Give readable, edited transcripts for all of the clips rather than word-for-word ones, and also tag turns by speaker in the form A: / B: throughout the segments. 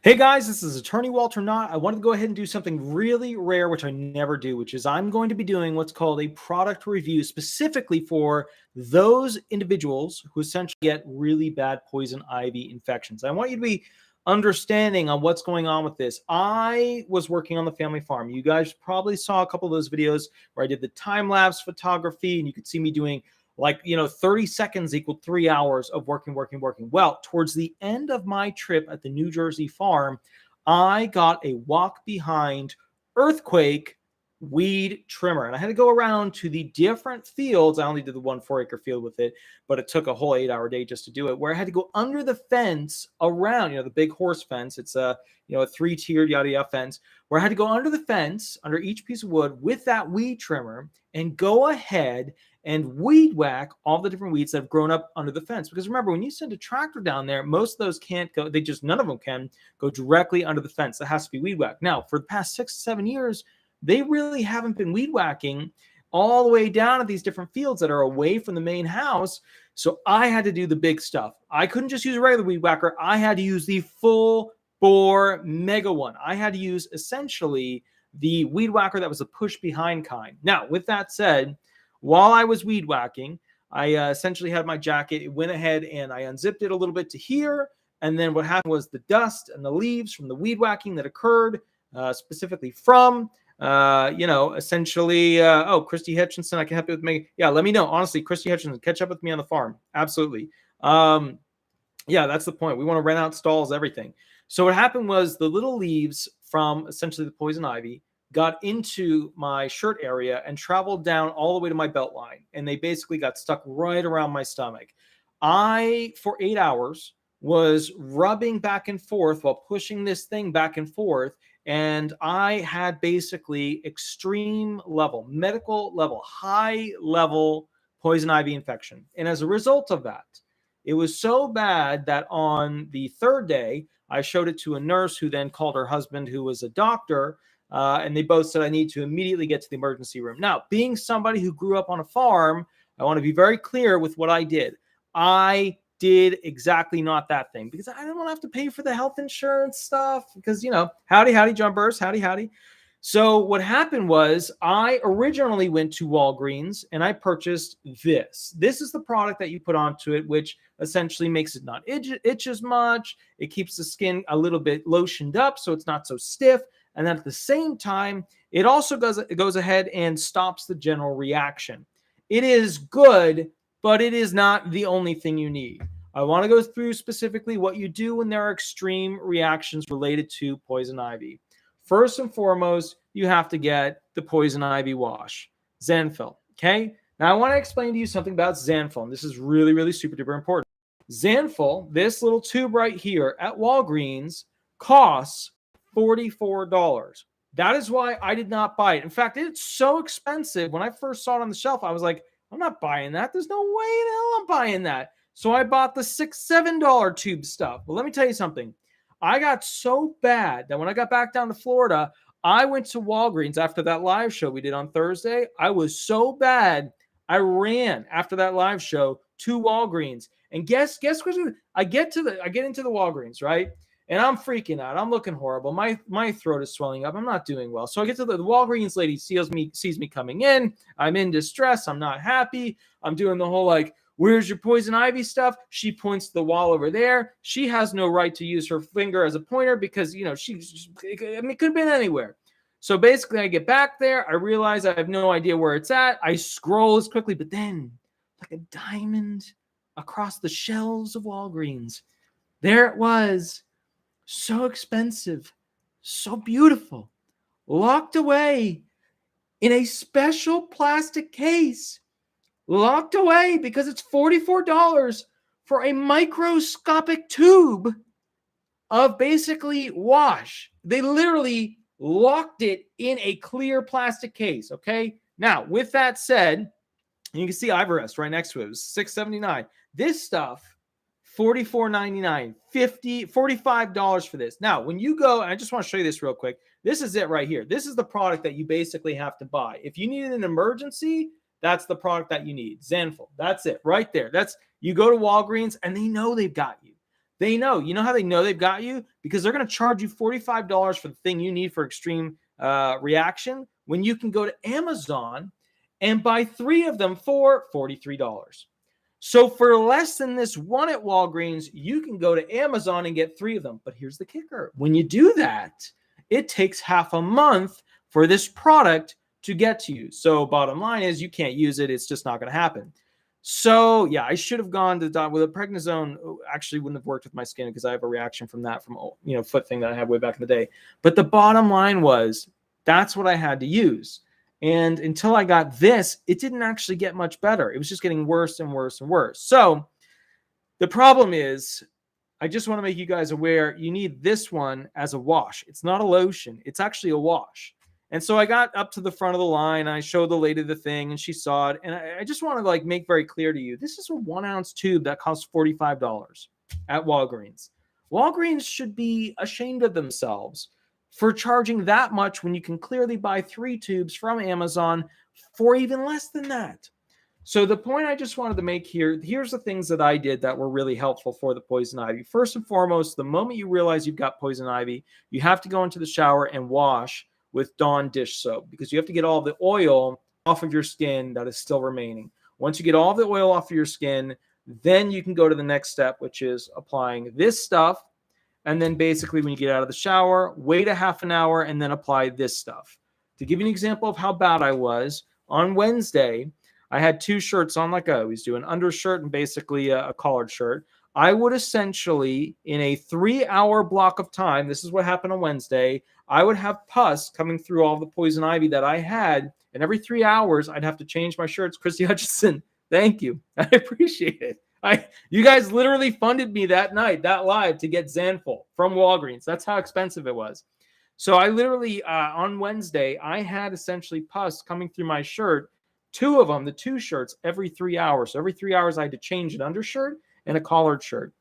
A: Hey guys, this is Attorney Walter Knott. I wanted to go ahead and do something really rare, which I never do, which is I'm going to be doing what's called a product review specifically for those individuals who essentially get really bad poison ivy infections. I want you to be understanding on what's going on with this. I was working on the family farm. You guys probably saw a couple of those videos where I did the time-lapse photography, and you could see me doing 30 seconds equaled 3 hours of working. Well, towards the end of my trip at the New Jersey farm, I got a walk behind earthquake weed trimmer. And I had to go around to the different fields. I only did the 1 4-acre field with it, but it took a whole 8-hour day just to do it, where I had to go under the fence around, the big horse fence. It's a 3-tiered yada yada fence, where I had to go under the fence, under each piece of wood with that weed trimmer and go ahead and weed whack all the different weeds that have grown up under the fence. Because remember, when you send a tractor down there, most of those can't go, none of them can go directly under the fence. That has to be weed whacked. Now, for the past 6 to 7 years, they really haven't been weed whacking all the way down at these different fields that are away from the main house. So I had to do the big stuff. I couldn't just use a regular weed whacker. I had to use the full bore mega one. I had to use essentially the weed whacker that was a push behind kind. Now, with that said, while I was weed whacking, I essentially had my jacket. It went ahead and I unzipped it a little bit to here. And then what happened was the dust and the leaves from the weed whacking that occurred, specifically from, essentially, Christy Hutchinson, I can help you with me. Yeah, let me know. Honestly, Christy Hutchinson, catch up with me on the farm. Absolutely. Yeah, that's the point. We want to rent out stalls, everything. So what happened was the little leaves from essentially the poison ivy got into my shirt area and traveled down all the way to my belt line. And they basically got stuck right around my stomach. I, for 8 hours, was rubbing back and forth while pushing this thing back and forth. And I had basically extreme level, medical level, high level poison ivy infection. And as a result of that, it was so bad that on the 3rd day, I showed it to a nurse who then called her husband, who was a doctor. And they both said I need to immediately get to the emergency room. Now, being somebody who grew up on a farm, I want to be very clear with what I did. I did exactly not that thing because I didn't want to have to pay for the health insurance stuff because, howdy, jumpers, howdy. So what happened was I originally went to Walgreens and I purchased this. This is the product that you put onto it, which essentially makes it not itch as much. It keeps the skin a little bit lotioned up so it's not so stiff. And then at the same time, it also goes ahead and stops the general reaction. It is good, but it is not the only thing you need. I want to go through specifically what you do when there are extreme reactions related to poison ivy. First and foremost, you have to get the poison ivy wash, Zanfel. Okay? Now, I want to explain to you something about Zanfel, and this is really, really super duper important. Zanfel, this little tube right here at Walgreens, costs $44. That is why I did not buy it. In fact, it's so expensive. When I first saw it on the shelf, I was like, I'm not buying that. There's no way in hell I'm buying that. So I bought the $6, $7 tube stuff. But let me tell you something. I got so bad that when I got back down to Florida, I went to Walgreens after that live show we did on Thursday. I was so bad, I ran after that live show to Walgreens. And guess what? I get into the Walgreens, right? And I'm freaking out. I'm looking horrible. My throat is swelling up. I'm not doing well. So I get to the Walgreens lady sees me coming in. I'm in distress. I'm not happy. I'm doing the whole where's your poison ivy stuff? She points to the wall over there. She has no right to use her finger as a pointer because, it could have been anywhere. So basically I get back there. I realize I have no idea where it's at. I scroll as quickly, but then like a diamond across the shelves of Walgreens, there it was. So expensive, so beautiful, locked away in a special plastic case, locked away because it's $44 for a microscopic tube of basically wash. They literally locked it in a clear plastic case, okay? Now, with that said, you can see Ivarest right next to it. It was $6.79. This stuff, $44.99, $45 for this. Now, when you go, and I just want to show you this real quick. This is it right here. This is the product that you basically have to buy. If you need an emergency, that's the product that you need. Zanfel. That's it right there. You go to Walgreens and they know they've got you. They know. You know how they know they've got you? Because they're going to charge you $45 for the thing you need for extreme reaction when you can go to Amazon and buy 3 of them for $43. So for less than this one at Walgreens, you can go to Amazon and get 3 of them. But here's the kicker. When you do that, it takes half a month for this product to get to you. So bottom line is you can't use it. It's just not going to happen. So yeah, I should have gone to the doctor with a prednisone. Actually wouldn't have worked with my skin because I have a reaction from that from, foot thing that I had way back in the day. But the bottom line was that's what I had to use. And until I got this, it didn't actually get much better. It was just getting worse and worse and worse. So the problem is, I just want to make you guys aware, you need this one as a wash. It's not a lotion. It's actually a wash. And so I got up to the front of the line. I showed the lady the thing and she saw it. And I just want to make very clear to you, this is a 1 ounce tube that costs $45 at Walgreens. Walgreens should be ashamed of themselves for charging that much when you can clearly buy 3 tubes from Amazon for even less than that. So the point I just wanted to make here, here's the things that I did that were really helpful for the poison ivy. First and foremost, the moment you realize you've got poison ivy, you have to go into the shower and wash with Dawn dish soap because you have to get all the oil off of your skin that is still remaining. Once you get all the oil off of your skin, then you can go to the next step, which is applying this stuff. And then basically when you get out of the shower, wait a half an hour and then apply this stuff. To give you an example of how bad I was, on Wednesday, I had 2 shirts on like I always do, an undershirt and basically a collared shirt. I would essentially, in a 3-hour block of time, this is what happened on Wednesday, I would have pus coming through all the poison ivy that I had. And every 3 hours, I'd have to change my shirts. Christy Hutchinson, thank you. I appreciate it. You guys literally funded me that night, that live, to get Zanfel from Walgreens. That's how expensive it was. So I literally, on Wednesday, I had essentially pus coming through my shirt, 2 of them, the 2 shirts, every 3 hours. So every 3 hours, I had to change an undershirt and a collared shirt.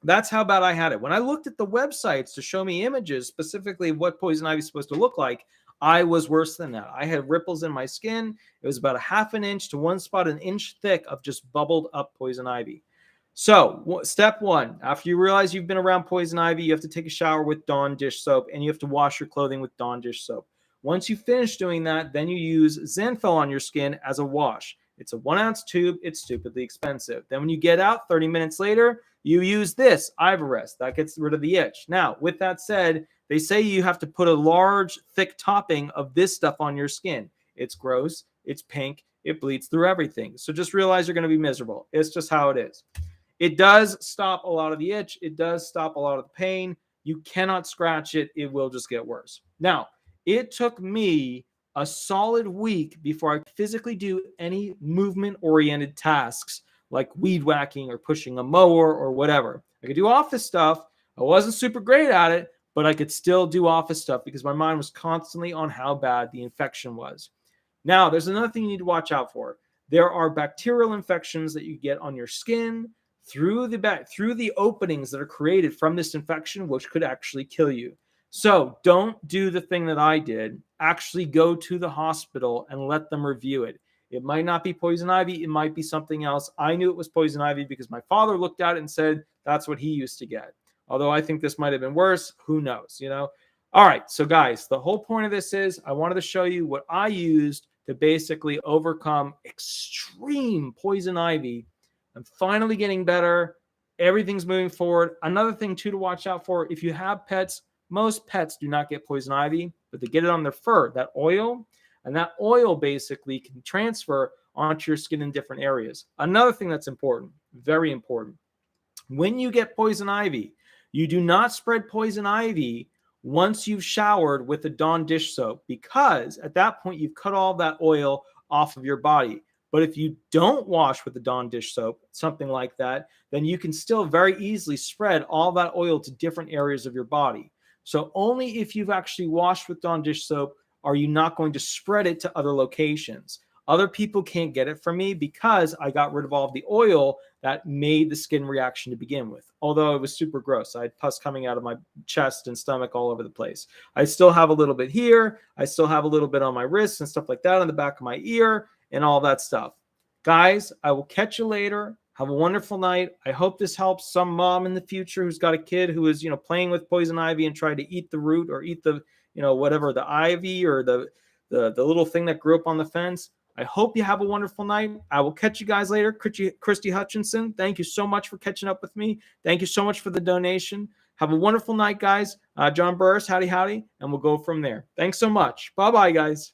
A: That's how bad I had it. When I looked at the websites to show me images, specifically what poison ivy is supposed to look like, I was worse than that. I had ripples in my skin. It was about a half an inch to one spot, an inch thick of just bubbled up poison ivy. So step 1, after you realize you've been around poison ivy, you have to take a shower with Dawn dish soap and you have to wash your clothing with Dawn dish soap. Once you finish doing that, then you use Zanfel on your skin as a wash. It's a 1 ounce tube. It's stupidly expensive. Then when you get out 30 minutes later, you use this Ivarest. That gets rid of the itch. Now, with that said, they say you have to put a large, thick topping of this stuff on your skin. It's gross. It's pink. It bleeds through everything. So just realize you're going to be miserable. It's just how it is. It does stop a lot of the itch. It does stop a lot of the pain. You cannot scratch it. It will just get worse. Now, it took me a solid week before I could physically do any movement-oriented tasks like weed whacking or pushing a mower or whatever. I could do office stuff. I wasn't super great at it, but I could still do office stuff because my mind was constantly on how bad the infection was. Now, there's another thing you need to watch out for. There are bacterial infections that you get on your skin through the openings that are created from this infection, which could actually kill you. So don't do the thing that I did. Actually go to the hospital and let them review it. It might not be poison ivy. It might be something else. I knew it was poison ivy because my father looked at it and said that's what he used to get. Although I think this might have been worse. Who knows, All right, so guys, the whole point of this is I wanted to show you what I used to basically overcome extreme poison ivy. I'm finally getting better. Everything's moving forward. Another thing, too, to watch out for, if you have pets, most pets do not get poison ivy, but they get it on their fur, that oil, and that oil basically can transfer onto your skin in different areas. Another thing that's important, very important, when you get poison ivy, you do not spread poison ivy once you've showered with a Dawn dish soap because at that point you've cut all that oil off of your body. But if you don't wash with the Dawn dish soap, something like that, then you can still very easily spread all that oil to different areas of your body. So only if you've actually washed with Dawn dish soap are you not going to spread it to other locations. Other people can't get it from me because I got rid of all of the oil that made the skin reaction to begin with. Although it was super gross. I had pus coming out of my chest and stomach all over the place. I still have a little bit here. I still have a little bit on my wrists and stuff like that on the back of my ear and all that stuff. Guys, I will catch you later. Have a wonderful night. I hope this helps some mom in the future who's got a kid who is, playing with poison ivy and tried to eat the root or eat the, whatever, the ivy or the little thing that grew up on the fence. I hope you have a wonderful night. I will catch you guys later. Christy Hutchinson, thank you so much for catching up with me. Thank you so much for the donation. Have a wonderful night, guys. John Burris, howdy, and we'll go from there. Thanks so much. Bye-bye, guys.